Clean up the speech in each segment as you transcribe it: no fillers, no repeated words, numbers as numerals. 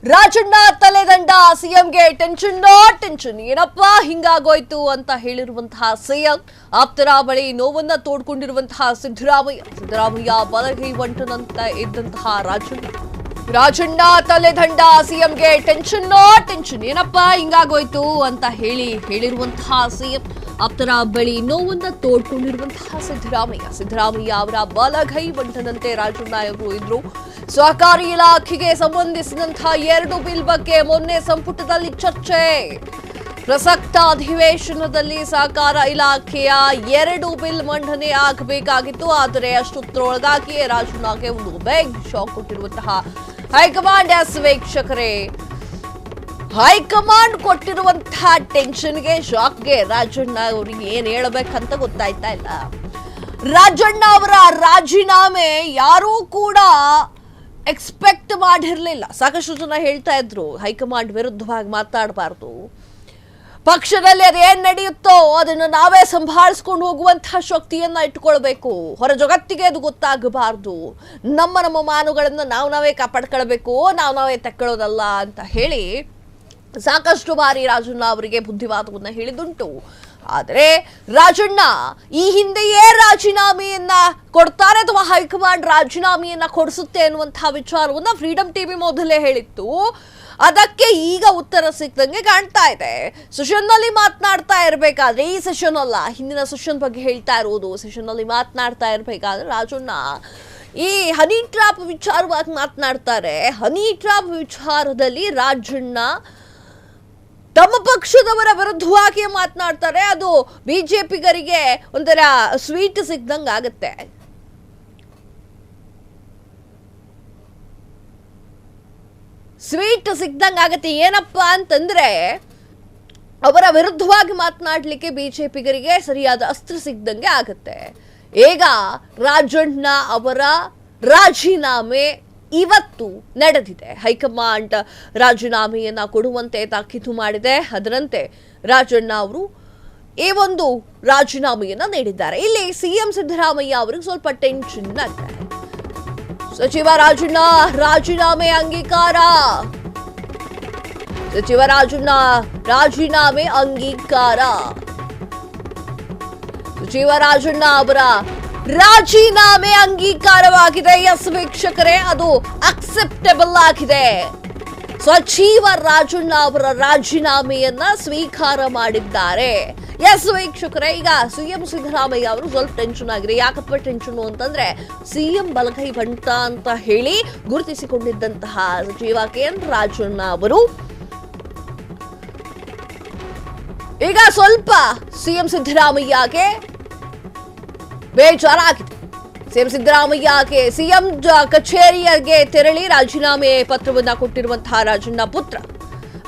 ರಾಜಣ್ಣ ತಲೆದಂಡ ಸಿಎಂಗೆ tension tension ಏನಪ್ಪಾ ಹಿಂಗಾಗೋಯ್ತು ಅಂತ ಹೇಳಿರುವಂತಹ ಸಿಎಂ ಆಪ್ತರ ಬಳಿ ನೋವನ್ನ ತೋಡ್ಕೊಂಡಿರುವಂತಹ ಸಿದ್ದರಾಮಯ್ಯ ಬಲಗೈ ಬಂಟನಂತ ಇದ್ದಂತಹ ರಾಜಣ್ಣ ತಲೆದಂಡ ಸಿಎಂಗೆ ಟೆನ್ಷನ್ ಏನಪ್ಪಾ ಹಿಂಗಾಗೋಯ್ತು ಅಂತ ಹೇಳಿರುವಂತಹ ಸಿಎಂ ಆಪ್ತರ ಬಳಿ ನೋವನ್ನ ತೋಡ್ಕೊಂಡಿರುವಂತಹ ಸಿದ್ದರಾಮಯ್ಯ ಅವರ ಬಲಗೈ ಬಂಟನಂತೆ ರಾಜಣ್ಣ ಅವರು ಇದ್ರು. ಸಹಕಾರಿ ಇಲಾಖೆಗೆ ಸಂಬಂಧಿಸಿದಂತಹ 2 ಬಿಲ್ ಬಗ್ಗೆ ಮೊನ್ನೆ ಸಂಪುಟದಲ್ಲಿ ಚರ್ಚೆ. ಪ್ರಸಕ್ತ ಅಧಿವೇಶನದಲ್ಲಿ ಸಹಕಾರ ಇಲಾಖೆಯ 2 ಬಿಲ್ ಮಂಡನೆ ಆಗಬೇಕಾಗಿತ್ತು. ಆದರೆ ಅಷ್ಟೊತ್ತರೊಳಗಾಗಿಯೇ ರಾಜಣ್ಣಗೆ ಒಂದು ಬಿಗ್ ಶಾಕ್ ಕೊಟ್ಟಿರುವಂತಹ ಹೈಕಮಾಂಡ್. ವೀಕ್ಷಕರೇ, ಹೈಕಮಾಂಡ್ ಕೊಟ್ಟಿರುವಂತಹ ಟೆನ್ಷನ್ಗೆ ಶಾಕ್ಗೆ ರಾಜಣ್ಣ ಅವರಿಗೆ ಏನ್ ಹೇಳಬೇಕಂತ ಗೊತ್ತಾಯ್ತಾ ಇಲ್ಲ. ರಾಜಣ್ಣ ಅವರ ರಾಜೀನಾಮೆ ಯಾರೂ ಕೂಡ ಎಕ್ಸ್ಪೆಕ್ಟ್ ಮಾಡಿರಲಿಲ್ಲ. ಸಾಕಷ್ಟು ಜನ ಹೇಳ್ತಾ ಇದ್ರು ಹೈಕಮಾಂಡ್ ವಿರುದ್ಧವಾಗಿ ಮಾತಾಡಬಾರ್ದು, ಪಕ್ಷದಲ್ಲಿ ಅದೇನ್ ನಡೆಯುತ್ತೋ ಅದನ್ನು ನಾವೇ ಸಂಭಾಳಿಸ್ಕೊಂಡು ಹೋಗುವಂತಹ ಶಕ್ತಿಯನ್ನ ಇಟ್ಕೊಳ್ಬೇಕು, ಹೊರ ಜಗತ್ತಿಗೆ ಅದು ಗೊತ್ತಾಗಬಾರ್ದು, ನಮ್ಮ ಮಾನುಗಳನ್ನ ನಾವೇ ಕಾಪಾಡ್ಕೊಳ್ಬೇಕು, ನಾವೇ ತಕ್ಕೊಳ್ಳೋದಲ್ಲ ಅಂತ ಹೇಳಿ ಸಾಕಷ್ಟು ಬಾರಿ ರಾಜಣ್ಣ ಅವರಿಗೆ ಬುದ್ಧಿವಾದವನ್ನ ಹೇಳಿದುಂಟು. ಆದರೆ ರಾಜಣ್ಣ ಈ ಹಿಂದೆಯೇ ರಾಜೀನಾಮೆಯನ್ನ ಕೊಡ್ತಾರೆ ಅಥವಾ ಹೈಕಮಾಂಡ್ ರಾಜೀನಾಮೆಯನ್ನ ಕೊಡಿಸುತ್ತೆ ಅನ್ನುವಂತಹ ವಿಚಾರವನ್ನ ಫ್ರೀಡಮ್ ಟಿವಿ ಮೊದಲೇ ಹೇಳಿತ್ತು. ಅದಕ್ಕೆ ಈಗ ಉತ್ತರ ಸಿಕ್ಕದಂಗೆ ಕಾಣ್ತಾ ಇದೆ. ಸೆಷನ್ ನಲ್ಲಿ ಮಾತನಾಡ್ತಾ ಇರಬೇಕಾದ್ರೆ, ಈ ಸೆಷನ್ ಅಲ್ಲ ಹಿಂದಿನ ಸೆಷನ್ ಬಗ್ಗೆ ಹೇಳ್ತಾ ಇರೋದು, ಸೆಷನ್ ನಲ್ಲಿ ಮಾತನಾಡ್ತಾ ಇರಬೇಕಾದ್ರೆ ರಾಜಣ್ಣ ಈ ಹನಿ ಟ್ರಾಪ್ ವಿಚಾರವಾಗಿ ಮಾತನಾಡ್ತಾರೆ. ಹನಿ ಟ್ರಾಪ್ ವಿಚಾರದಲ್ಲಿ ರಾಜಣ್ಣ ತಮ್ಮ ಪಕ್ಷದವರ ವಿರುದ್ಧವಾಗಿ ಮಾತನಾಡ್ತಾರೆ. ಅದು ಬಿಜೆಪಿಗರಿಗೆ ಒಂಥರ ಸ್ವೀಟ್ ಸಿಗ್ದಂಗ ಆಗತ್ತೆ. ಏನಪ್ಪಾ ಅಂತಂದ್ರೆ ಅವರ ವಿರುದ್ಧವಾಗಿ ಮಾತನಾಡ್ಲಿಕ್ಕೆ ಬಿಜೆಪಿಗರಿಗೆ ಸರಿಯಾದ ಅಸ್ತ್ರ ಸಿಗ್ದಂಗೆ ಆಗತ್ತೆ. ಈಗ ರಾಜಣ್ಣ ಅವರ ರಾಜೀನಾಮೆ ಇವತ್ತು ನಡೆದಿದೆ. ಹೈಕಮಾಂಡ್ ರಾಜೀನಾಮೆಯನ್ನ ಕೊಡುವಂತೆ ತಾಕೀತು ಮಾಡಿದೆ. ಅದರಂತೆ ರಾಜಣ್ಣ ಅವರು ಈ ಒಂದು ರಾಜೀನಾಮೆಯನ್ನ ನೀಡಿದ್ದಾರೆ. ಇಲ್ಲಿ ಸಿಎಂ ಸಿದ್ದರಾಮಯ್ಯ ಅವರಿಗೆ ಸ್ವಲ್ಪ ಟೆನ್ಷನ್ ಆಗಿದೆ. ಸಚಿವ ರಾಜಣ್ಣ ರಾಜೀನಾಮೆ ಅಂಗೀಕಾರ. ಸಚಿವ ರಾಜಣ್ಣ ರಾಜೀನಾಮೆ ಅಂಗೀಕಾರ. ಸಚಿವ ರಾಜಣ್ಣ ಅವರ ರಾಜೀನಾಮೆ ಅಂಗೀಕಾರವಾಗಿದೆ. ಎಸ್ ವೀಕ್ಷಕರೇ, ಅದು ಅಕ್ಸೆಪ್ಟಬಲ್ ಆಗಿದೆ. ಸಚಿವ ರಾಜಣ್ಣ ಅವರ ರಾಜೀನಾಮೆಯನ್ನ ಸ್ವೀಕಾರ ಮಾಡಿದ್ದಾರೆ. ಎಸ್ ವೀಕ್ಷಕರೇ, ಈಗ ಸಿಎಂ ಸಿದ್ದರಾಮಯ್ಯ ಅವರು ಸ್ವಲ್ಪ ಟೆನ್ಷನ್ ಆಗಿದೆ. ಯಾಕಪ್ಪ ಟೆನ್ಷನ್ ಅಂತಂದ್ರೆ, ಸಿಎಂ ಬಲಗೈ ಬಂಟ ಅಂತ ಹೇಳಿ ಗುರುತಿಸಿಕೊಂಡಿದ್ದಂತಹ ಸಚಿವ ಕೆಎನ್ ರಾಜಣ್ಣ ಅವರು ಈಗ ಸ್ವಲ್ಪ ಸಿಎಂ ಸಿದ್ದರಾಮಯ್ಯಗೆ ಬೇಜಾರಾಗಿದೆ. ಸಿಎಂ ಸಿದ್ದರಾಮಯ್ಯಗೆ ಸಿಎಂ ಕಚೇರಿಗೆ ತೆರಳಿ ರಾಜೀನಾಮೆ ಪತ್ರವನ್ನ ಕೊಟ್ಟಿರುವಂತಹ ರಾಜಣ್ಣ ಪುತ್ರ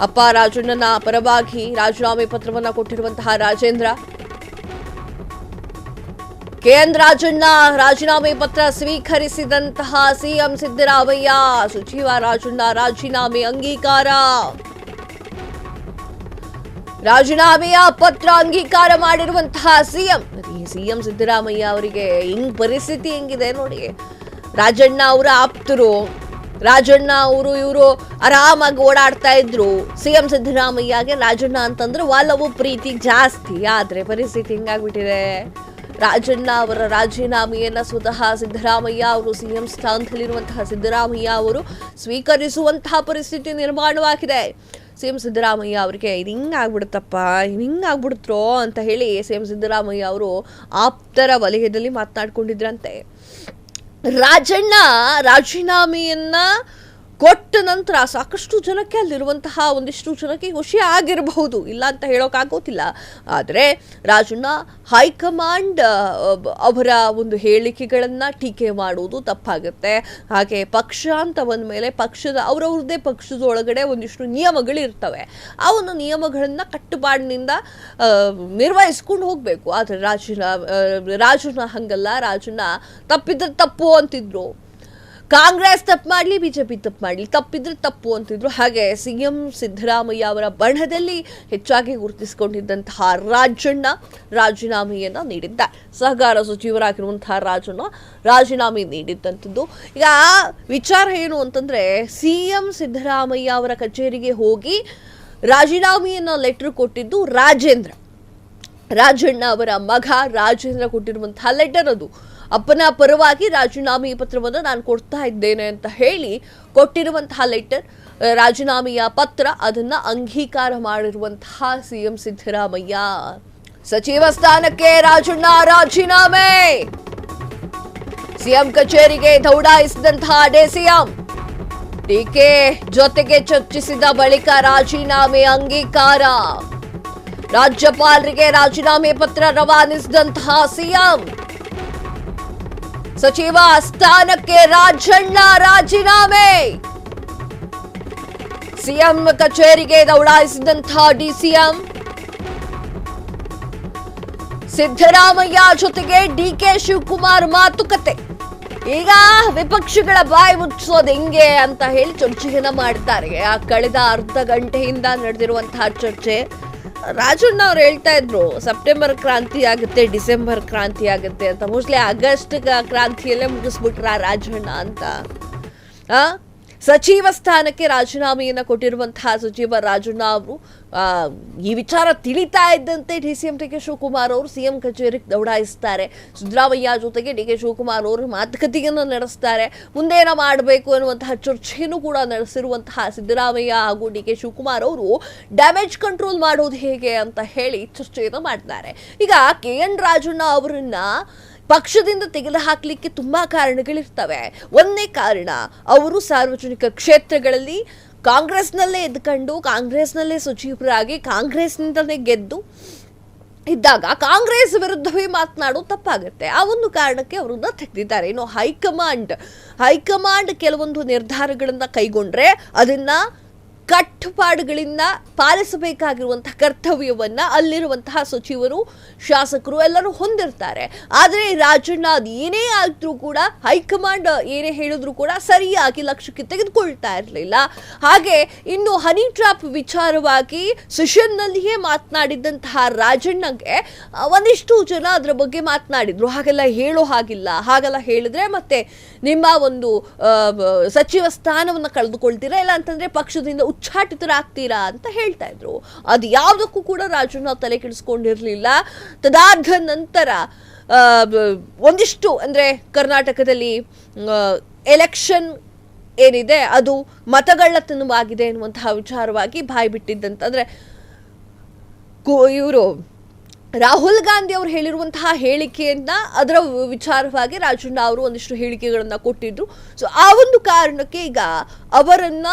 ಅಪ್ಪ ರಾಜಣ್ಣನ ಪರವಾಗಿ ರಾಜೀನಾಮೆ ಪತ್ರವನ್ನ ಕೊಟ್ಟಿರುವಂತಹ ರಾಜೇಂದ್ರ ಕೆಎನ್ ರಾಜಣ್ಣ ರಾಜೀನಾಮೆ ಪತ್ರ ಸ್ವೀಕರಿಸಿದಂತಹ ಸಿಎಂ ಸಿದ್ದರಾಮಯ್ಯ. ಸಚಿವ ರಾಜಣ್ಣ ರಾಜೀನಾಮೆ ಅಂಗೀಕಾರ. ರಾಜೀನಾಮೆಯ ಪತ್ರ ಅಂಗೀಕಾರ ಮಾಡಿರುವಂತಹ ಸಿಎಂ ಸಿದ್ದರಾಮಯ್ಯ ಅವರಿಗೆ ಪರಿಸ್ಥಿತಿ ಹೆಂಗಿದೆ ನೋಡಿ. ರಾಜಣ್ಣ ಅವರ ಆಪ್ತರು, ರಾಜಣ್ಣ ಇವರು ಆರಾಮಾಗಿ ಓಡಾಡ್ತಾ ಇದ್ರು. ಸಿಎಂ ಸಿದ್ದರಾಮಯ್ಯಗೆ ರಾಜಣ್ಣ ಅಂತಂದ್ರೆ ಒಲವು ಪ್ರೀತಿ ಜಾಸ್ತಿ. ಆದ್ರೆ ಪರಿಸ್ಥಿತಿ ಹಿಂಗಾಗ್ಬಿಟ್ಟಿದೆ. ರಾಜಣ್ಣ ಅವರ ರಾಜೀನಾಮೆಯನ್ನ ಸ್ವತಃ ಸಿದ್ದರಾಮಯ್ಯ ಅವರು, ಸಿಎಂ ಸ್ಥಾನದಲ್ಲಿರುವಂತಹ ಸಿದ್ದರಾಮಯ್ಯ ಅವರು ಸ್ವೀಕರಿಸುವಂತಹ ಪರಿಸ್ಥಿತಿ ನಿರ್ಮಾಣವಾಗಿದೆ. ಸಿಎಂ ಸಿದ್ದರಾಮಯ್ಯ ಅವರಿಗೆ ಹಿಂಗಾಗ್ಬಿಡುತ್ತೋ ಅಂತ ಹೇಳಿ ಸಿಎಂ ಸಿದ್ದರಾಮಯ್ಯ ಅವರು ಆಪ್ತರ ವಲಯದಲ್ಲಿ ಮಾತನಾಡ್ಕೊಂಡಿದ್ರಂತೆ. ರಾಜಣ್ಣ ರಾಜೀನಾಮೆಯನ್ನ ಕೊಟ್ಟ ನಂತರ ಸಾಕಷ್ಟು ಜನಕ್ಕೆ, ಅಲ್ಲಿರುವಂತಹ ಒಂದಿಷ್ಟು ಜನಕ್ಕೆ ಖುಷಿ ಆಗಿರಬಹುದು, ಇಲ್ಲ ಅಂತ ಹೇಳೋಕ್ಕಾಗೋದಿಲ್ಲ. ಆದರೆ ರಾಜಣ್ಣ ಹೈಕಮಾಂಡ್ ಅವರ ಒಂದು ಹೇಳಿಕೆಗಳನ್ನು ಟೀಕೆ ಮಾಡುವುದು ತಪ್ಪಾಗುತ್ತೆ. ಹಾಗೆ ಪಕ್ಷ ಅಂತ ಬಂದ ಮೇಲೆ ಅವರವ್ರದ್ದೇ ಪಕ್ಷದ ಒಳಗಡೆ ಒಂದಿಷ್ಟು ನಿಯಮಗಳಿರ್ತವೆ. ಆ ಒಂದು ನಿಯಮಗಳನ್ನು ಕಟ್ಟುಪಾಡಿನಿಂದ ನಿರ್ವಹಿಸ್ಕೊಂಡು ಹೋಗಬೇಕು. ಆದರೆ ರಾಜಣ್ಣ ಹಂಗಲ್ಲ. ರಾಜಣ್ಣ ತಪ್ಪಿದ್ರೆ ತಪ್ಪು ಅಂತಿದ್ರು. ಕಾಂಗ್ರೆಸ್ ತಪ್ಪು ಮಾಡಲಿ, ಬಿಜೆಪಿ ತಪ್ಪು ಮಾಡಲಿ, ತಪ್ಪಿದ್ರೆ ತಪ್ಪು ಅಂತಿದ್ರು. ಹಾಗೆ ಸಿಎಂ ಸಿದ್ದರಾಮಯ್ಯ ಅವರ ಬಣದಲ್ಲಿ ಹೆಚ್ಚಾಗಿ ಗುರುತಿಸಿಕೊಂಡಿದ್ದಂತಹ ರಾಜಣ್ಣ ರಾಜೀನಾಮೆಯನ್ನ ನೀಡಿದ್ದಾರೆ. ಸಹಕಾರ ಸಚಿವರಾಗಿರುವಂತಹ ರಾಜಣ್ಣ ರಾಜೀನಾಮೆ ನೀಡಿದ್ದಂಥದ್ದು. ಈಗ ವಿಚಾರ ಏನು ಅಂತಂದ್ರೆ, ಸಿಎಂ ಸಿದ್ದರಾಮಯ್ಯ ಅವರ ಕಚೇರಿಗೆ ಹೋಗಿ ರಾಜೀನಾಮೆಯನ್ನ ಲೆಟರ್ ಕೊಟ್ಟಿದ್ದು ರಾಜಣ್ಣ ಅವರ ಮಗ ರಾಜೇಂದ್ರ ಕೊಟ್ಟಿರುವಂತಹ ಲೆಟರ್. ಅದು ಅಪ್ಪನ ಪರವಾಗಿ ರಾಜೀನಾಮೆ ಪತ್ರವನ್ನು ನಾನು ಕೊಡ್ತಾ ಇದ್ದೇನೆ ಅಂತ ಹೇಳಿ ಕೊಟ್ಟಿರುವಂತಹ ಲೆಟರ್, ರಾಜೀನಾಮೆಯ ಪತ್ರ. ಅದನ್ನ ಅಂಗೀಕಾರ ಮಾಡಿರುವಂತಹ ಸಿಎಂ ಸಿದ್ದರಾಮಯ್ಯ. ಸಚಿವ ಸ್ಥಾನಕ್ಕೆ ರಾಜಣ್ಣ ರಾಜೀನಾಮೆ. ಸಿಎಂ ಕಚೇರಿಗೆ ದೌಡಾಯಿಸಿದಂತಹ ಡಿಸಿಎಂ ಡಿಕೆ ಜೊತೆಗೆ ಚರ್ಚಿಸಿದ ಬಳಿಕ ರಾಜೀನಾಮೆ ಅಂಗೀಕಾರ. ರಾಜ್ಯಪಾಲರಿಗೆ ರಾಜೀನಾಮೆ ಪತ್ರ ರವಾನಿಸಿದಂತಹ ಸಿಎಂ. ಸಚಿವ ಸ್ಥಾನಕ್ಕೆ ರಾಜಣ್ಣ ರಾಜೀನಾಮೆ. ಸಿಎಂ ಕಚೇರಿಗೆ ದೌಡಾಯಿಸಿದಂತಹ ಡಿಸಿಎಂ. ಸಿದ್ದರಾಮಯ್ಯ ಜೊತೆಗೆ ಡಿಕೆ ಶಿವಕುಮಾರ್ ಮಾತುಕತೆ. ಈಗ ವಿಪಕ್ಷಗಳ ಬಾಯಿ ಮುಚ್ಚೋದು ಹೆಂಗೆ ಅಂತ ಹೇಳಿ ಚರ್ಚೆಯನ್ನ ಮಾಡ್ತಾರೆ. ಕಳೆದ ಅರ್ಧ ಗಂಟೆಯಿಂದ ನಡೆದಿರುವಂತಹ ಚರ್ಚೆ. ರಾಜಣ್ಣ ಅವ್ರು ಹೇಳ್ತಾ ಇದ್ರು ಸೆಪ್ಟೆಂಬರ್ ಕ್ರಾಂತಿ ಆಗುತ್ತೆ, ಡಿಸೆಂಬರ್ ಕ್ರಾಂತಿ ಆಗುತ್ತೆ ಅಂತ. ಮೋಸ್ಟ್ಲಿ ಆಗಸ್ಟ್ ಕ್ರಾಂತಿಯಲ್ಲೇ ಮುಗಿಸ್ಬಿಟ್ರ ರಾಜಣ್ಣ ಅಂತ. ಸಚಿವ ಸ್ಥಾನಕ್ಕೆ ರಾಜೀನಾಮೆಯನ್ನ ಕೊಟ್ಟಿರುವಂತಹ ಸಚಿವ ರಾಜಣ್ಣ ಅವರು ಈ ವಿಚಾರ ತಿಳಿತಾ ಇದ್ದಂತೆ ಡಿಸಿಎಂ ಡಿಕೆ ಶಿವಕುಮಾರ್ ಅವರು ಸಿಎಂ ಕಚೇರಿಗೆ ದೌಡಾಯಿಸ್ತಾರೆ. ಸಿದ್ದರಾಮಯ್ಯ ಜೊತೆಗೆ ಡಿಕೆ ಶಿವಕುಮಾರ್ ಅವರು ಮಾತುಕತೆಯನ್ನು ನಡೆಸ್ತಾರೆ. ಮುಂದೇನ ಮಾಡಬೇಕು ಅನ್ನುವಂತಹ ಚರ್ಚೆಯನ್ನು ಕೂಡ ನಡೆಸಿರುವಂತಹ ಸಿದ್ದರಾಮಯ್ಯ ಹಾಗೂ ಡಿಕೆ ಶಿವಕುಮಾರ್ ಅವರು ಡ್ಯಾಮೇಜ್ ಕಂಟ್ರೋಲ್ ಮಾಡೋದು ಹೇಗೆ ಅಂತ ಹೇಳಿ ಚರ್ಚೆಯನ್ನು ಮಾಡ್ತಾರೆ. ಈಗ KN ರಾಜಣ್ಣ ಅವರನ್ನ ಪಕ್ಷದಿಂದ ತೆಗೆದುಹಾಕಲಿಕ್ಕೆ ತುಂಬಾ ಕಾರಣಗಳಿರ್ತವೆ. ಒಂದೇ ಕಾರಣ, ಅವರು ಸಾರ್ವಜನಿಕ ಕ್ಷೇತ್ರಗಳಲ್ಲಿ ಕಾಂಗ್ರೆಸ್ನಲ್ಲೇ ಎದ್ಕೊಂಡು ಕಾಂಗ್ರೆಸ್ನಲ್ಲೇ ಸಚಿವರಾಗಿ ಕಾಂಗ್ರೆಸ್ನಿಂದಲೇ ಗೆದ್ದು ಇದ್ದಾಗ ಕಾಂಗ್ರೆಸ್ ವಿರುದ್ಧವೇ ಮಾತನಾಡೋದು ತಪ್ಪಾಗುತ್ತೆ. ಆ ಒಂದು ಕಾರಣಕ್ಕೆ ಅವರನ್ನ ತೆಗೆದಿದ್ದಾರೆ. ಇನ್ನು ಹೈಕಮಾಂಡ್ ಕೆಲವೊಂದು ನಿರ್ಧಾರಗಳನ್ನ ಕೈಗೊಂಡ್ರೆ ಅದನ್ನ ಕಟ್ಟುಪಾಡುಗಳಿಂದ ಪಾಲಿಸಬೇಕಾಗಿರುವಂತಹ ಕರ್ತವ್ಯವನ್ನ ಅಲ್ಲಿರುವಂತಹ ಸಚಿವರು, ಶಾಸಕರು ಎಲ್ಲರೂ ಹೊಂದಿರ್ತಾರೆ. ಆದರೆ ರಾಜಣ್ಣ ಅದು ಏನೇ ಆದ್ರೂ ಕೂಡ, ಹೈಕಮಾಂಡ್ ಏನೇ ಹೇಳಿದ್ರು ಕೂಡ ಸರಿಯಾಗಿ ಲಕ್ಷ್ಯಕ್ಕೆ ತೆಗೆದುಕೊಳ್ತಾ ಇರಲಿಲ್ಲ. ಹಾಗೆ ಇನ್ನು ಹನಿ ಟ್ರಾಪ್ ವಿಚಾರವಾಗಿ ಸೆಷನ್ನಲ್ಲಿಯೇ ಮಾತನಾಡಿದಂತಹ ರಾಜಣ್ಣಗೆ ಒಂದಿಷ್ಟು ಜನ ಅದರ ಬಗ್ಗೆ ಮಾತನಾಡಿದ್ರು. ಹಾಗೆಲ್ಲ ಹೇಳೋ ಹಾಗಿಲ್ಲ, ಹಾಗೆಲ್ಲ ಹೇಳಿದ್ರೆ ಮತ್ತೆ ನಿಮ್ಮ ಒಂದು ಸಚಿವ ಸ್ಥಾನವನ್ನು ಕಳೆದುಕೊಳ್ತೀರಾ, ಇಲ್ಲ ಅಂತಂದ್ರೆ ಪಕ್ಷದಿಂದ ಉಚ್ಚಾಟಿತರಾಗ್ತೀರಾ ಅಂತ ಹೇಳ್ತಾ ಇದ್ರು. ಅದು ಯಾವುದಕ್ಕೂ ಕೂಡ ರಾಜಣ್ಣ ತಲೆ ಕೆಡಿಸ್ಕೊಂಡಿರ್ಲಿಲ್ಲ. ತದಾದ ನಂತರ ಒಂದಿಷ್ಟು ಅಂದ್ರೆ ಕರ್ನಾಟಕದಲ್ಲಿ ಎಲೆಕ್ಷನ್ ಏನಿದೆ ಅದು ಮತಗಳ್ಳತನವಾಗಿದೆ ಎನ್ನುವಂತಹ ವಿಚಾರವಾಗಿ ಬಾಯಿ ಬಿಟ್ಟಿದ್ದಂತಂದ್ರೆ ಇವರು ರಾಹುಲ್ ಗಾಂಧಿ ಅವರು ಹೇಳಿರುವಂತಹ ಹೇಳಿಕೆಯನ್ನ ಅದರ ವಿಚಾರವಾಗಿ ರಾಜಣ್ಣ ಅವರು ಒಂದಿಷ್ಟು ಹೇಳಿಕೆಗಳನ್ನ ಕೊಟ್ಟಿದ್ರು. ಸೊ ಆ ಒಂದು ಕಾರಣಕ್ಕೆ ಈಗ ಅವರನ್ನ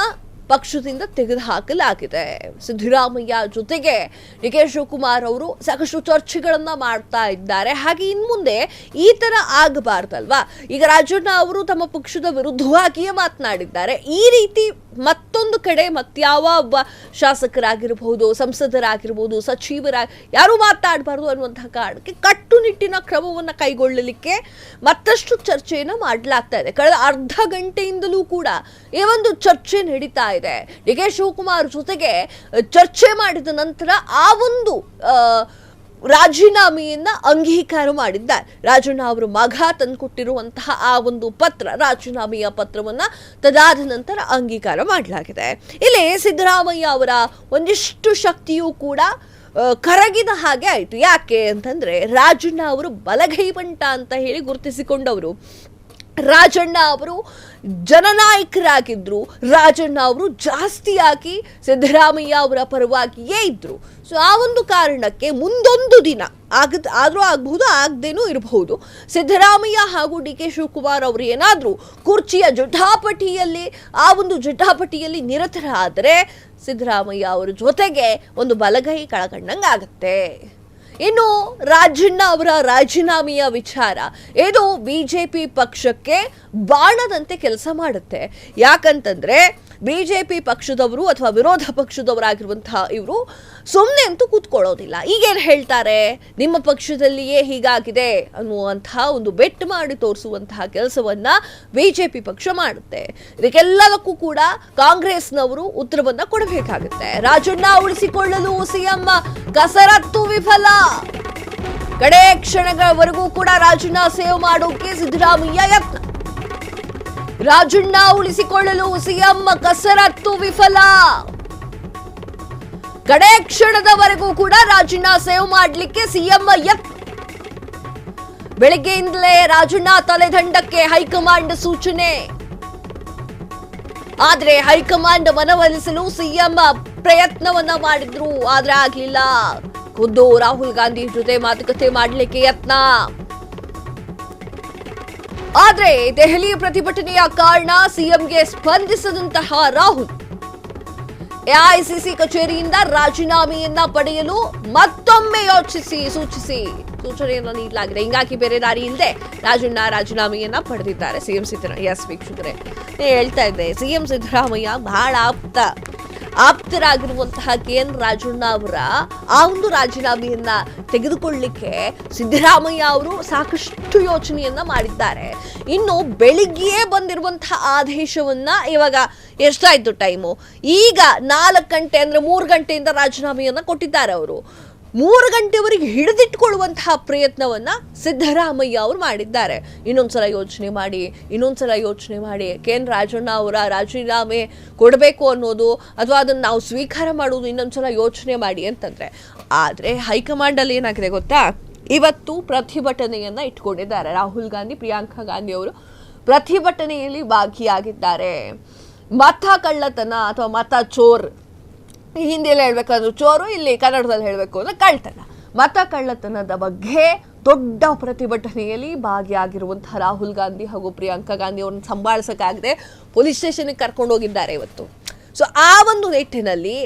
ಪಕ್ಷದಿಂದ ತೆಗೆದುಹಾಕಲಾಗಿದೆ. ಸಿದ್ದರಾಮಯ್ಯ ಜೊತೆಗೆ ಡಿಕೆ ಶಿವಕುಮಾರ್ ಅವರು ಸಾಕಷ್ಟು ಚರ್ಚೆಗಳನ್ನ ಮಾಡ್ತಾ ಇದ್ದಾರೆ. ಹಾಗೆ ಇನ್ನು ಮುಂದೆ ಈ ತರ ಆಗಬಾರ್ದಲ್ವಾ. ಈಗ ರಾಜಣ್ಣ ಅವರು ತಮ್ಮ ಪಕ್ಷದ ವಿರುದ್ಧವಾಗಿಯೇ ಮಾತನಾಡಿದ್ದಾರೆ. ಈ ರೀತಿ ಮತ್ತೊಂದು ಕಡೆ ಮತ್ಯಾವ ಒಬ್ಬ ಶಾಸಕರಾಗಿರಬಹುದು, ಸಂಸದರಾಗಿರ್ಬೋದು, ಯಾರು ಮಾತಾಡಬಾರ್ದು ಅನ್ನುವಂತಹ ಕಾರಣಕ್ಕೆ ಕಟ್ಟುನಿಟ್ಟಿನ ಕ್ರಮವನ್ನು ಕೈಗೊಳ್ಳಲಿಕ್ಕೆ ಮತ್ತಷ್ಟು ಚರ್ಚೆಯನ್ನು ಮಾಡಲಾಗ್ತಾ ಇದೆ. ಕಳೆದ ಅರ್ಧ ಗಂಟೆಯಿಂದಲೂ ಕೂಡ ಈ ಒಂದು ಚರ್ಚೆ ನಡೀತಾ ಇದೆ. ಡಿಕೆ ಶಿವಕುಮಾರ್ ಜೊತೆಗೆ ಚರ್ಚೆ ಮಾಡಿದ ನಂತರ ಆ ಒಂದು ರಾಜೀನಾಮೆಯನ್ನ ಅಂಗೀಕಾರ ಮಾಡಿದ್ದಾರೆ. ರಾಜಣ್ಣ ಅವರು ಮಗ ತಂದುಕೊಟ್ಟಿರುವಂತಹ ಆ ಒಂದು ಪತ್ರ, ರಾಜೀನಾಮೆಯ ಪತ್ರವನ್ನ ತದಾದ ನಂತರ ಅಂಗೀಕಾರ ಮಾಡಲಾಗಿದೆ. ಇಲ್ಲಿ ಸಿದ್ದರಾಮಯ್ಯ ಅವರ ಒಂದಿಷ್ಟು ಶಕ್ತಿಯೂ ಕೂಡ ಕರಗಿದ ಹಾಗೆ ಆಯಿತು. ಯಾಕೆ ಅಂತಂದ್ರೆ ರಾಜಣ್ಣ ಅವರು ಬಲಗೈ ಬಂಟ ಅಂತ ಹೇಳಿ ಗುರುತಿಸಿಕೊಂಡವರು. ರಾಜಣ್ಣ ಅವರು ಜನನಾಯಕರಾಗಿದ್ರು. ರಾಜಣ್ಣ ಅವರು ಜಾಸ್ತಿಯಾಗಿ ಸಿದ್ದರಾಮಯ್ಯ ಅವರ ಪರವಾಗಿಯೇ ಇದ್ರು. ಸೊ ಆ ಒಂದು ಕಾರಣಕ್ಕೆ ಮುಂದೊಂದು ದಿನ ಆದ್ರೂ ಆಗಬಹುದು, ಆಗದೇನೂ ಇರಬಹುದು, ಸಿದ್ದರಾಮಯ್ಯ ಹಾಗೂ ಡಿಕೆ ಶಿವಕುಮಾರ್ ಅವರು ಏನಾದರೂ ಕುರ್ಚಿಯ ಜಟಾಪಟಿಯಲ್ಲಿ ಆ ಒಂದು ಜಟಾಪಟಿಯಲ್ಲಿ ನಿರತರಾದರೆ ಸಿದ್ದರಾಮಯ್ಯ ಅವರ ಜೊತೆಗೆ ಒಂದು ಬಲಗೈ ಕಳಕಂಡಂಗಾಗತ್ತೆ. ಇನ್ನು ರಾಜಣ್ಣ ಅವರ ರಾಜೀನಾಮೆಯ ವಿಚಾರ ಇದು ಬಿಜೆಪಿ ಪಕ್ಷಕ್ಕೆ ಬಾಣದಂತೆ ಕೆಲಸ ಮಾಡುತ್ತೆ. ಯಾಕಂತಂದ್ರೆ ಬಿಜೆಪಿ ಪಕ್ಷದವರು ಅಥವಾ ವಿರೋಧ ಪಕ್ಷದವರಾಗಿರುವಂತಹ ಇವರು ಸುಮ್ಮನೆ ಅಂತೂ ಕೂತ್ಕೊಳ್ಳೋದಿಲ್ಲ. ಈಗೇನು ಹೇಳ್ತಾರೆ, ನಿಮ್ಮ ಪಕ್ಷದಲ್ಲಿಯೇ ಹೀಗಾಗಿದೆ ಅನ್ನುವಂತಹ ಒಂದು ಬೆಟ್ ಮಾಡಿ ತೋರಿಸುವಂತಹ ಕೆಲಸವನ್ನ ಬಿಜೆಪಿ ಪಕ್ಷ ಮಾಡುತ್ತೆ. ಇದಕ್ಕೆಲ್ಲದಕ್ಕೂ ಕೂಡ ಕಾಂಗ್ರೆಸ್ನವರು ಉತ್ತರವನ್ನ ಕೊಡಬೇಕಾಗುತ್ತೆ. ರಾಜಣ್ಣ ಉಳಿಸಿಕೊಳ್ಳಲು ಸಿಎಂ ಕಸರತ್ತು ವಿಫಲ. ಕಡೆ ಕ್ಷಣಗಳವರೆಗೂ ಕೂಡ ರಾಜಣ್ಣ ಸೇವ್ ಮಾಡೋಕೆ ಸಿದ್ದರಾಮಯ್ಯ ಯತ್ನ. ರಾಜಣ್ಣ ಉಳಿಸಿಕೊಳ್ಳಲು ಸಿಎಂ ಕಸರತ್ತು ವಿಫಲ. ಕಡೆ ಕ್ಷಣದವರೆಗೂ ಕೂಡ ರಾಜಣ್ಣ ಸೇವ್ ಮಾಡಲಿಕ್ಕೆ ಸಿಎಂ ಯತ್ನ. ಬೆಳಗ್ಗೆಯಿಂದಲೇ ರಾಜಣ್ಣ ತಲೆದಂಡಕ್ಕೆ ಹೈಕಮಾಂಡ್ ಸೂಚನೆ. ಆದ್ರೆ ಹೈಕಮಾಂಡ್ ಮನವೊಲಿಸಲು ಸಿಎಂ ಪ್ರಯತ್ನವನ್ನ ಮಾಡಿದ್ರು, ಆದ್ರೆ ಆಗ್ಲಿಲ್ಲ. ಖುದ್ದು ರಾಹುಲ್ ಗಾಂಧಿ ಜೊತೆ ಮಾತುಕತೆ ಮಾಡಲಿಕ್ಕೆ ಯತ್ನ. ಆದ್ರೆ ದೆಹಲಿ ಪ್ರತಿಭಟನೆಯ ಕಾರಣ ಸಿಎಂಗೆ ಸ್ಪಂದಿಸದಂತಹ ರಾಹುಲ್ ಎಐಸಿಸಿ ಕಚೇರಿಯಿಂದ ರಾಜೀನಾಮೆಯನ್ನ ಪಡೆಯಲು ಮತ್ತೊಮ್ಮೆ ಸೂಚನೆಯನ್ನು ನೀಡಲಾಗಿದೆ. ಹಿಂಗಾಗಿ ಬೇರೆ ದಾರಿ ಇಲ್ಲದೆ ರಾಜಣ್ಣ ರಾಜೀನಾಮೆಯನ್ನ ಪಡೆದಿದ್ದಾರೆ ಸಿಎಂ ಸಿದ್ದರಾಮಯ್ಯ. ವೀಕ್ಷಕರೇ, ಹೇಳ್ತಾ ಇದ್ದೆ, ಸಿಎಂ ಸಿದ್ದರಾಮಯ್ಯ ಬಹಳ ಆಪ್ತರಾಗಿರುವಂತಹ KN ರಾಜಣ್ಣ ಅವರ ಆ ಒಂದು ರಾಜೀನಾಮೆಯನ್ನ ತೆಗೆದುಕೊಳ್ಳಲಿಕ್ಕೆ ಸಿದ್ದರಾಮಯ್ಯ ಅವರು ಸಾಕಷ್ಟು ಯೋಚನೆಯನ್ನ ಮಾಡಿದ್ದಾರೆ. ಇನ್ನು ಬೆಳಿಗ್ಗೆಯೇ ಬಂದಿರುವಂತಹ ಆದೇಶವನ್ನ ಇವಾಗ ಎಷ್ಟಾಯ್ತು ಟೈಮು, ಈಗ 4 ಗಂಟೆ ಅಂದ್ರೆ 3 ಗಂಟೆಯಿಂದ ರಾಜೀನಾಮೆಯನ್ನ ಕೊಟ್ಟಿದ್ದಾರೆ. ಅವರು 3 ಗಂಟೆವರೆಗೆ ಹಿಡಿದಿಟ್ಕೊಳ್ಳುವಂತಹ ಪ್ರಯತ್ನವನ್ನ ಸಿದ್ದರಾಮಯ್ಯ ಅವರು ಮಾಡಿದ್ದಾರೆ. ಇನ್ನೊಂದ್ಸಲ ಯೋಚನೆ ಮಾಡಿ KN ರಾಜಣ್ಣ ಅವರ ರಾಜೀನಾಮೆ ಕೊಡಬೇಕು ಅನ್ನೋದು ಅಥವಾ ಅದನ್ನು ನಾವು ಸ್ವೀಕಾರ ಮಾಡೋದು ಇನ್ನೊಂದ್ಸಲ ಯೋಚನೆ ಮಾಡಿ ಅಂತಂದ್ರೆ. ಆದ್ರೆ ಹೈಕಮಾಂಡ್ ಅಲ್ಲಿ ಏನಾಗಿದೆ ಗೊತ್ತಾ, ಇವತ್ತು ಪ್ರತಿಭಟನೆಯನ್ನ ಇಟ್ಕೊಂಡಿದ್ದಾರೆ. ರಾಹುಲ್ ಗಾಂಧಿ, ಪ್ರಿಯಾಂಕಾ ಗಾಂಧಿ ಅವರು ಪ್ರತಿಭಟನೆಯಲ್ಲಿ ಭಾಗಿಯಾಗಿದ್ದಾರೆ. ಮತ ಕಳ್ಳತನ ಅಥವಾ ಮತ ಚೋರ್, ಹಿಂದಿಯಲ್ಲಿ ಹೇಳ್ಬೇಕಂದ್ರೆ ಚೋರು, ಇಲ್ಲಿ ಕನ್ನಡದಲ್ಲಿ ಹೇಳಬೇಕು ಅಂದ್ರೆ ಕಳ್ಳತನ, ಮತ ಕಳ್ಳತನದ ಬಗ್ಗೆ ದೊಡ್ಡ ಪ್ರತಿಭಟನೆಯಲ್ಲಿ ಭಾಗಿಯಾಗಿರುವಂತಹ ರಾಹುಲ್ ಗಾಂಧಿ ಹಾಗೂ ಪ್ರಿಯಾಂಕಾ ಗಾಂಧಿ ಅವ್ರನ್ನ ಸಂಭಾಳಿಸಕ್ಕಾಗದೆ ಪೊಲೀಸ್ ಸ್ಟೇಷನ್ಗೆ ಕರ್ಕೊಂಡು ಹೋಗಿದ್ದಾರೆ ಇವತ್ತು. ಸೊ ಆ ಒಂದು ನಿಟ್ಟಿನಲ್ಲಿ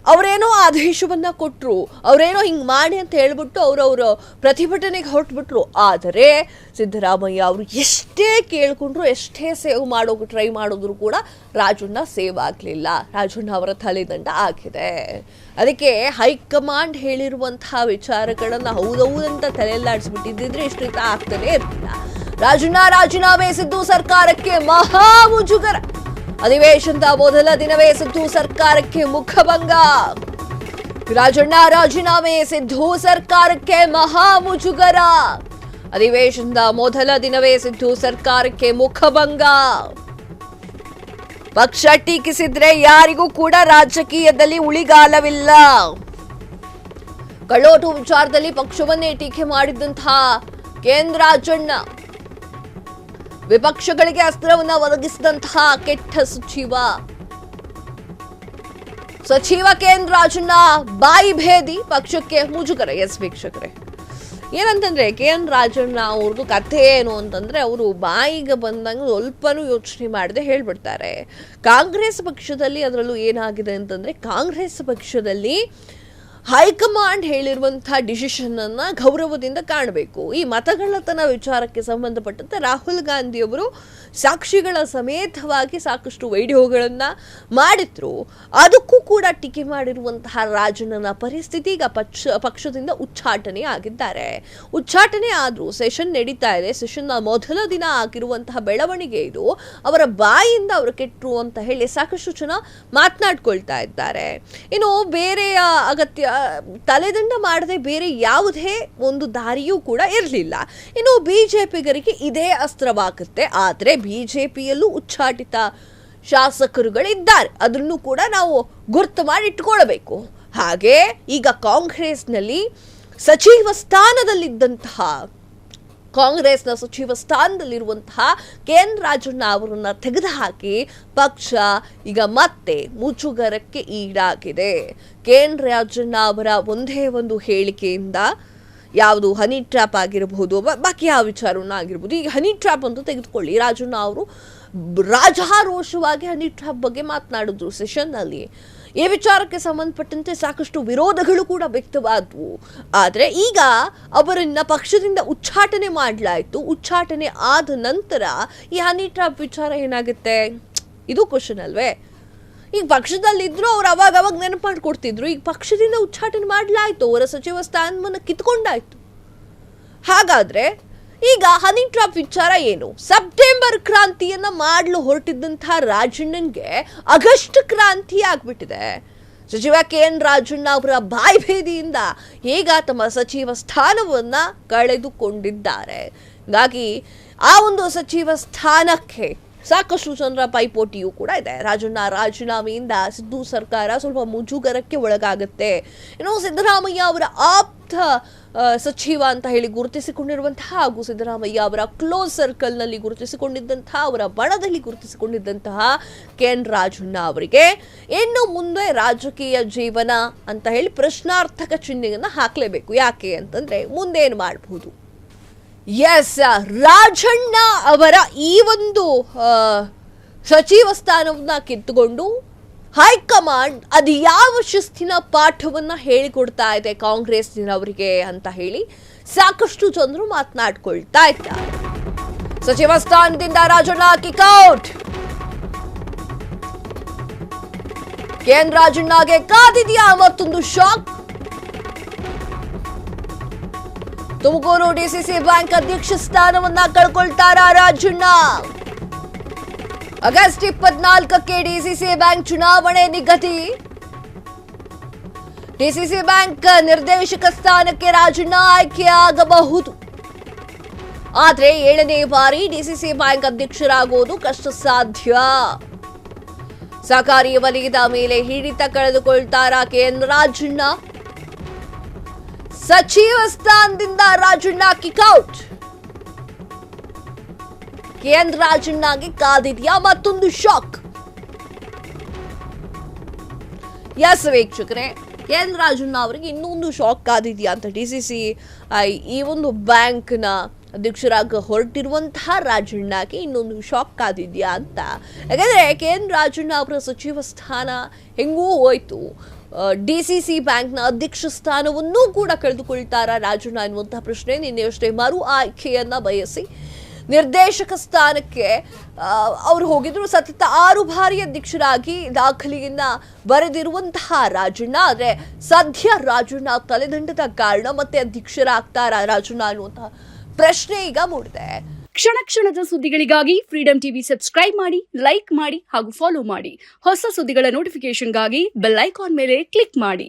ಅವರೇನೋ ಆದೇಶವನ್ನ ಕೊಟ್ಟರು, ಅವರೇನೋ ಹಿಂಗೆ ಮಾಡಿ ಅಂತ ಹೇಳ್ಬಿಟ್ಟು ಅವರವರು ಪ್ರತಿಭಟನೆಗೆ ಹೊರಟ್ಬಿಟ್ರು. ಆದರೆ ಸಿದ್ದರಾಮಯ್ಯ ಅವರು ಎಷ್ಟೇ ಕೇಳ್ಕೊಂಡ್ರು, ಎಷ್ಟೇ ಸೇವ್ ಮಾಡೋಕೆ ಟ್ರೈ ಮಾಡಿದ್ರು ಕೂಡ ರಾಜಣ್ಣ ಸೇವ್ ಆಗಲಿಲ್ಲ. ರಾಜಣ್ಣ ಅವರ ತಲೆದಂಡ ಆಗಿದೆ. ಅದಕ್ಕೆ ಹೈಕಮಾಂಡ್ ಹೇಳಿರುವಂತಹ ವಿಚಾರಗಳನ್ನು ಹೌದೌದಂತ ತಲೆಯಲ್ಲಾಡಿಸ್ಬಿಟ್ಟಿದ್ದಿದ್ರೆ ಇಷ್ಟ ಆಗ್ತಾನೆ ಇರಲಿಲ್ಲ. ರಾಜಣ್ಣ ರಾಜೀನಾಮೆ, ಸಿದ್ದು ಸರ್ಕಾರಕ್ಕೆ ಮಹಾ ಮುಜುಗರ. ಅಧಿವೇಶನದ ಮೊದಲ ದಿನವೇ ಸಿದ್ದು ಸರ್ಕಾರಕ್ಕೆ ಮುಖಭಂಗ. ರಾಜಣ್ಣ ರಾಜೀನಾಮೆ, ಸಿದ್ದು ಸರ್ಕಾರಕ್ಕೆ ಮಹಾ ಮುಜುಗರ. ಅಧಿವೇಶನದ ಮೊದಲ ದಿನವೇ ಸಿದ್ದು ಸರ್ಕಾರಕ್ಕೆ ಮುಖಭಂಗ. ಪಕ್ಷ ಟೀಕಿಸಿದ್ರೆ ಯಾರಿಗೂ ಕೂಡ ರಾಜಕೀಯದಲ್ಲಿ ಉಳಿಗಾಲವಿಲ್ಲ. ಕಳ್ಳೋಟು ವಿಚಾರದಲ್ಲಿ ಪಕ್ಷವನ್ನೇ ಟೀಕೆ ಮಾಡಿದಂತಹ KN ರಾಜಣ್ಣ, ವಿಪಕ್ಷಗಳಿಗೆ ಅಸ್ತ್ರವನ್ನ ಒದಗಿಸಿದಂತಹ ಕೆಟ್ಟ ಸಚಿವ KN ರಾಜಣ್ಣ ಬಾಯಿ ಭೇದಿ, ಪಕ್ಷಕ್ಕೆ ಮುಜುಗರ. ವೀಕ್ಷಕರೇ, ಏನಂತಂದ್ರೆ KN ರಾಜಣ್ಣ ಅವ್ರದ್ದು ಕಥೆ ಏನು ಅಂತಂದ್ರೆ, ಅವರು ಬಾಯಿಗೆ ಬಂದಂಗೆ ಸ್ವಲ್ಪನೂ ಯೋಚನೆ ಮಾಡದೆ ಹೇಳ್ಬಿಡ್ತಾರೆ. ಕಾಂಗ್ರೆಸ್ ಪಕ್ಷದಲ್ಲಿ ಅದರಲ್ಲೂ ಏನಾಗಿದೆ ಅಂತಂದ್ರೆ, ಕಾಂಗ್ರೆಸ್ ಪಕ್ಷದಲ್ಲಿ ಹೈಕಮಾಂಡ್ ಹೇಳಿರುವಂತಹ ಡಿಸಿಷನ್ ಅನ್ನ ಗೌರವದಿಂದ ಕಾಣಬೇಕು. ಈ ಮತಗಳ್ಳತನ ವಿಚಾರಕ್ಕೆ ಸಂಬಂಧಪಟ್ಟಂತೆ ರಾಹುಲ್ ಗಾಂಧಿ ಅವರು ಸಾಕ್ಷಿಗಳ ಸಮೇತವಾಗಿ ಸಾಕಷ್ಟು ವಿಡಿಯೋಗಳನ್ನ ಮಾಡಿದ್ರು. ಅದಕ್ಕೂ ಕೂಡ ಟೀಕೆ ಮಾಡಿರುವಂತಹ ರಾಜಣ್ಣನ ಪರಿಸ್ಥಿತಿ ಈಗ ಪಕ್ಷದಿಂದ ಉಚ್ಚಾಟನೆ ಆಗಿದ್ದಾರೆ. ಉಚ್ಚಾಟನೆ ಆದ್ರೂ ಸೆಷನ್ ನಡೀತಾ ಇದೆ. ಸೆಷನ್ನ ಮೊದಲ ದಿನ ಆಗಿರುವಂತಹ ಬೆಳವಣಿಗೆ ಇದು. ಅವರ ಬಾಯಿಂದ ಅವರು ಕೆಟ್ಟರು ಅಂತ ಹೇಳಿ ಸಾಕಷ್ಟು ಜನ ಮಾತನಾಡ್ಕೊಳ್ತಾ ಇದ್ದಾರೆ. ಇನ್ನು ಬೇರೆಯ ಅಗತ್ಯ ತಲೆದಂಡ ಮಾಡದೆ ಬೇರೆ ಯಾವುದೇ ಒಂದು ದಾರಿಯೂ ಕೂಡ ಇರಲಿಲ್ಲ. ಇನ್ನು ಬಿಜೆಪಿಗರಿಗೆ ಇದೇ ಅಸ್ತ್ರವಾಗುತ್ತೆ. ಆದರೆ ಬಿಜೆಪಿಯಲ್ಲೂ ಉಚ್ಚಾಟಿತ ಶಾಸಕರುಗಳಿದ್ದಾರೆ, ಅದನ್ನು ಕೂಡ ನಾವು ಗುರ್ತು ಮಾಡಿ ಇಟ್ಕೊಳ್ಬೇಕು. ಹಾಗೆ ಈಗ ಕಾಂಗ್ರೆಸ್ನ ಸಚಿವ ಸ್ಥಾನದಲ್ಲಿರುವಂತಹ KN ರಾಜಣ್ಣ ಅವರನ್ನ ತೆಗೆದುಹಾಕಿ ಪಕ್ಷ ಈಗ ಮತ್ತೆ ಮುಜುಗರಕ್ಕೆ ಈಡಾಗಿದೆ. KN ರಾಜಣ್ಣ ಅವರ ಒಂದೇ ಒಂದು ಹೇಳಿಕೆಯಿಂದ, ಯಾವುದು ಹನಿ ಟ್ರ್ಯಾಪ್ ಆಗಿರಬಹುದು, ಬಾಕಿ ಯಾವ ವಿಚಾರವನ್ನ ಆಗಿರ್ಬೋದು, ಈಗ ಹನಿ ಟ್ರ್ಯಾಪ್ ಅಂತ ತೆಗೆದುಕೊಳ್ಳಿ. ರಾಜಣ್ಣ ಅವರು ರಾಜಾರೋಷವಾಗಿ ಹನಿ ಟ್ರ್ಯಾಪ್ ಬಗ್ಗೆ ಮಾತನಾಡಿದ್ರು ಸೆಷನ್ನಲ್ಲಿ. ಈ ವಿಚಾರಕ್ಕೆ ಸಂಬಂಧಪಟ್ಟಂತೆ ಸಾಕಷ್ಟು ವಿರೋಧಗಳು ಕೂಡ ವ್ಯಕ್ತವಾದವು. ಆದರೆ ಈಗ ಅವರನ್ನ ಪಕ್ಷದಿಂದ ಉಚ್ಚಾಟನೆ ಮಾಡಲಾಯಿತು. ಉಚ್ಚಾಟನೆ ಆದ ನಂತರ ಈ ಹನಿ ಟ್ರ್ಯಾಪ್ ವಿಚಾರ ಏನಾಗುತ್ತೆ, ಇದು ಕ್ವಶನ್ ಅಲ್ವೇ? ಈಗ ಪಕ್ಷದಲ್ಲಿದ್ರು ಅವ್ರು ಅವಾಗ ನೆನಪು ಮಾಡಿಕೊಡ್ತಿದ್ರು. ಈಗ ಪಕ್ಷದಿಂದ ಉಚ್ಚಾಟನೆ ಮಾಡಲಾಯ್ತು, ಅವರ ಸಚಿವ ಸ್ಥಾನವನ್ನು ಕಿತ್ಕೊಂಡಾಯ್ತು. ಹಾಗಾದ್ರೆ ಈಗ ಹನಿ ಟ್ರಾಪ್ ವಿಚಾರ ಏನು? ಸೆಪ್ಟೆಂಬರ್ ಕ್ರಾಂತಿಯನ್ನ ಮಾಡಲು ಹೊರಟಿದ್ದಂತಹ ರಾಜಣ್ಣನ್ಗೆ ಆಗಸ್ಟ್ ಕ್ರಾಂತಿ ಆಗ್ಬಿಟ್ಟಿದೆ. ಸಚಿವ KN ರಾಜಣ್ಣ ಅವರ ಬಾಯ್ಭೇದಿಯಿಂದ ಈಗ ತಮ್ಮ ಸಚಿವ ಸ್ಥಾನವನ್ನ ಕಳೆದುಕೊಂಡಿದ್ದಾರೆ. ಹಾಗಾಗಿ ಆ ಒಂದು ಸಚಿವ ಸ್ಥಾನಕ್ಕೆ ಸಾಕಷ್ಟು ಜನರ ಪೈಪೋಟಿಯೂ ಕೂಡ ಇದೆ. ರಾಜಣ್ಣ ರಾಜೀನಾಮೆಯಿಂದ ಸಿದ್ದು ಸರ್ಕಾರ ಸ್ವಲ್ಪ ಮುಜುಗರಕ್ಕೆ ಒಳಗಾಗುತ್ತೆ. ಇನ್ನು ಸಿದ್ದರಾಮಯ್ಯ ಅವರ ಆಪ್ತ ಸಚಿವ ಅಂತ ಹೇಳಿ ಗುರುತಿಸಿಕೊಂಡಿರುವಂತಹ ಹಾಗೂ ಸಿದ್ದರಾಮಯ್ಯ ಅವರ ಕ್ಲೋಸ್ ಸರ್ಕಲ್ನಲ್ಲಿ ಗುರುತಿಸಿಕೊಂಡಿದ್ದಂತಹ, ಅವರ ಬಣದಲ್ಲಿ ಗುರುತಿಸಿಕೊಂಡಿದ್ದಂತಹ KN ರಾಜಣ್ಣ ಅವರಿಗೆ ಇನ್ನು ಮುಂದೆ ರಾಜಕೀಯ ಜೀವನ ಅಂತ ಹೇಳಿ ಪ್ರಶ್ನಾರ್ಥಕ ಚಿಹ್ನೆಯನ್ನು ಹಾಕಲೇಬೇಕು. ಯಾಕೆ ಅಂತಂದ್ರೆ ಮುಂದೇನು ಮಾಡಬಹುದು? ಎಸ್, ರಾಜಣ್ಣ ಅವರ ಈ ಒಂದು ಸಚಿವ ಸ್ಥಾನವನ್ನ ಕಿತ್ತುಕೊಂಡು ಹೈಕಮಾಂಡ್ ಅದು ಯಾವ ಶಿಸ್ತಿನ ಪಾಠವನ್ನ ಹೇಳಿಕೊಡ್ತಾ ಇದೆ ಕಾಂಗ್ರೆಸ್ನವರಿಗೆ ಅಂತ ಹೇಳಿ ಸಾಕಷ್ಟು ಜನರು ಮಾತನಾಡ್ಕೊಳ್ತಾ ಇದ್ದಾರೆ. ಸಚಿವ ಸ್ಥಾನದಿಂದ ರಾಜಣ್ಣ ಕಿಕ್ಔಟ್. KN ರಾಜಣ್ಣಗೆ ಕಾದಿದೆಯಾ ಮತ್ತೊಂದು ಶಾಕ್? ತುಮಕೂರು DCC ಬ್ಯಾಂಕ್ ಅಧ್ಯಕ್ಷ ಸ್ಥಾನವನ್ನ ಕಳ್ಕೊಳ್ತಾರಾ ರಾಜಣ್ಣ? ಆಗಸ್ಟ್ 24ಕ್ಕೆ DCC ಬ್ಯಾಂಕ್ ಚುನಾವಣೆ ನಿಗದಿ. DCC ಬ್ಯಾಂಕ್ ನಿರ್ದೇಶಕ ಸ್ಥಾನಕ್ಕೆ ರಾಜಣ್ಣ ಆಯ್ಕೆಯಾಗಬಹುದು. ಆದ್ರೆ 7ನೇ ಬಾರಿ DCC ಬ್ಯಾಂಕ್ ಅಧ್ಯಕ್ಷರಾಗುವುದು ಕಷ್ಟ ಸಾಧ್ಯ. ಸಹಕಾರಿ ವಲಯದ ಮೇಲೆ ಹಿಡಿತ ಕಳೆದುಕೊಳ್ತಾರಾ KN ರಾಜಣ್ಣ? ಸಚಿವ ಸ್ಥಾನದಿಂದ ರಾಜಣ್ಣ ಕಿಕ್ಔಟ್. KN ರಾಜಣ್ಣಗೆ ಕಾದಿದೆಯಾ ಮತ್ತೊಂದು ಶಾಕ್? ಎಸ್ ವೀಕ್ಷಕರೇ, KN ರಾಜಣ್ಣ ಅವರಿಗೆ ಇನ್ನೊಂದು ಶಾಕ್ ಕಾದಿದೆಯಾ ಅಂತ DCC ಈ ಒಂದು ಬ್ಯಾಂಕ್ನ ಅಧ್ಯಕ್ಷರಾಗ ಹೊರಟಿರುವಂತಹ ರಾಜಣ್ಣಗೆ ಇನ್ನೊಂದು ಶಾಕ್ ಕಾದಿದೆಯಾ ಅಂತ. ಯಾಕಂದ್ರೆ KN ರಾಜಣ್ಣ ಅವರ ಸಚಿವ ಸ್ಥಾನ ಹೆಂಗೂ ಹೋಯ್ತು, DCC ಬ್ಯಾಂಕ್ನ ಅಧ್ಯಕ್ಷ ಸ್ಥಾನವನ್ನೂ ಕೂಡ ಕಳೆದುಕೊಳ್ತಾರಾ ರಾಜಣ್ಣ ಎನ್ನುವಂತಹ ಪ್ರಶ್ನೆ. ನಿನ್ನೆಯಷ್ಟೇ ಮರು ಆಯ್ಕೆಯನ್ನ ಬಯಸಿ ನಿರ್ದೇಶಕ ಸ್ಥಾನಕ್ಕೆ ಅವರು ಹೋಗಿದ್ರು. ಸತತ 6 ಬಾರಿ ಅಧ್ಯಕ್ಷರಾಗಿ ದಾಖಲೆಯನ್ನ ಬರೆದಿರುವಂತಹ ರಾಜಣ್ಣ, ಆದ್ರೆ ಸದ್ಯ ರಾಜಣ್ಣ ತಲೆದಂಡದ ಕಾರಣ ಮತ್ತೆ ಅಧ್ಯಕ್ಷರಾಗ್ತಾರಾ ರಾಜಣ್ಣ ಅನ್ನುವಂತಹ ಪ್ರಶ್ನೆ ಈಗ ಮೂಡಿದೆ. ಕ್ಷಣ ಕ್ಷಣದ ಸುದ್ದಿಗಳಿಗಾಗಿ ಫ್ರೀಡಂ ಟಿವಿ ಸಬ್ಸ್ಕ್ರೈಬ್ ಮಾಡಿ, ಲೈಕ್ ಮಾಡಿ ಹಾಗೂ ಫಾಲೋ ಮಾಡಿ. ಹೊಸ ಸುದ್ದಿಗಳ ನೋಟಿಫಿಕೇಶನ್ಗಾಗಿ ಬೆಲ್ ಐಕಾನ್ ಮೇಲೆ ಕ್ಲಿಕ್ ಮಾಡಿ.